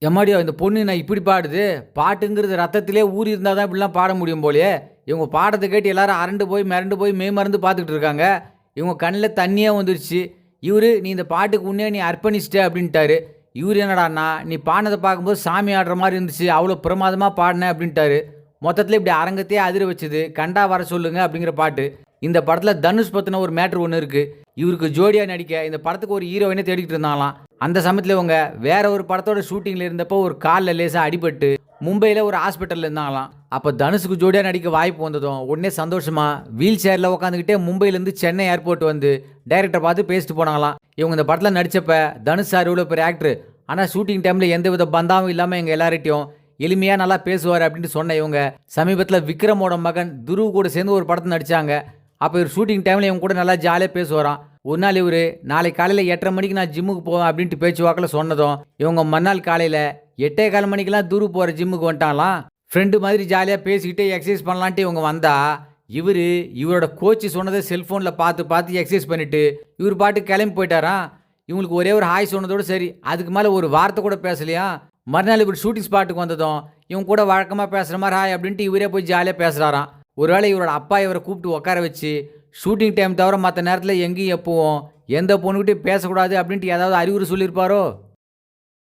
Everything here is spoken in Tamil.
எம்மாடியோ இந்த பொண்ணு நான் இப்படி பாடுது, பாட்டுங்கிறது ரத்தத்திலே ஊறி இருந்தால் தான் இப்படிலாம் பாட முடியும் போலயே. இவங்க பாடத்தை கேட்டு எல்லாரும் அரண்டு போய் மிரண்டு போய் மெய்மறந்து பார்த்துக்கிட்டு இருக்காங்க. இவங்க கண்ணில் தண்ணியே வந்துருச்சு. இவரு நீ இந்த பாட்டுக்கு உன்னே நீ அர்ப்பணிச்சிட்ட அப்படின்ட்டாரு. இவரு என்னடான்னா நீ பாடினதை பார்க்கும்போது சாமி ஆடுற மாதிரி இருந்துச்சு, அவ்வளோ பிரமாதமாக பாடினேன் அப்படின்ட்டாரு. மொத்தத்தில் இப்படி அரங்கத்தையே அதிர வச்சுது கண்டா வர சொல்லுங்க அப்படிங்கிற பாட்டு. இந்த படத்தில் தனுஷ் பற்றின ஒரு மேட்ரு ஒன்று இருக்குது. இவருக்கு ஜோடியாக நடிக்க இந்த படத்துக்கு ஒரு ஹீரோயினை தேடிக்கிட்டு இருந்தாங்களாம். அந்த சமயத்தில் இவங்க வேற ஒரு படத்தோட ஷூட்டிங்கில் இருந்தப்போ ஒரு காலில் லேசாக அடிபட்டு மும்பையில் ஒரு ஹாஸ்பிட்டலில் இருந்தாங்களாம். அப்போ தனுஷுக்கு ஜோடியாக நடிக்க வாய்ப்பு வந்ததும் உடனே சந்தோஷமாக வீல் சேரில் உட்காந்துக்கிட்டே மும்பையிலேருந்து சென்னை ஏர்போர்ட் வந்து டைரக்டரை பார்த்து பேசிட்டு போனாங்களாம். இவங்க இந்த படத்தில் நடித்தப்ப தனுஷ் சார் இவ்வளோ பெரிய ஆக்டர், ஆனால் ஷூட்டிங் டைமில் எந்த வித பந்தாவும் இல்லாமல் எங்கள் எல்லார்ட்டையும் எளிமையாக நல்லா பேசுவார் அப்படின்ட்டு சொன்ன இவங்க சமீபத்தில் விக்ரமோட மகன் துருவ் கூட சேர்ந்து ஒரு படத்தை நடித்தாங்க. அப்போ இவர் ஷூட்டிங் டைமில் இவங்க கூட நல்லா ஜாலியாக பேசுவாராம். ஒரு நாள் இவர் நாளை காலையில் 8:30 மணிக்கு நான் ஜிம்முக்கு போவேன் அப்படின்ட்டு பேச்சுவாக்கில் சொன்னதும் இவங்க மறுநாள் காலையில் 8:15 மணிக்கெலாம் துருவ் போகிற ஜிம்முக்கு வந்துட்டாங்களாம். ஃப்ரெண்டு மாதிரி ஜாலியாக பேசிக்கிட்டே எக்ஸசைஸ் பண்ணலான்ட்டு இவங்க வந்தா இவரோட கோச்சு சொன்னதை செல்ஃபோனில் பார்த்து எக்ஸசைஸ் பண்ணிவிட்டு இவர் பாட்டு கிளம்பி போயிட்டாராம். இவங்களுக்கு ஒரே ஒரு ஹாய் சொன்னதோடு சரி, அதுக்கு மேலே ஒரு வார்த்தை கூட பேசலையா. மறுநாள் இவர் ஷூட்டிங் ஸ்பாட்டுக்கு வந்ததும் இவங்க கூட வழக்கமாக பேசுகிற மாதிரி ஹாய் அப்படின்ட்டு இவரே போய் ஜாலியாக பேசுகிறாராம். ஒருவேளை இவரோட அப்பா இவரை கூப்பிட்டு உட்கார வச்சு ஷூட்டிங் டைம் தவிர மற்ற நேரத்தில் எங்கேயும் எப்பவும் எந்த பொண்ணுக்கிட்டையும் பேசக்கூடாது அப்படின்ட்டு ஏதாவது அறிவுரை சொல்லியிருப்பாரோ.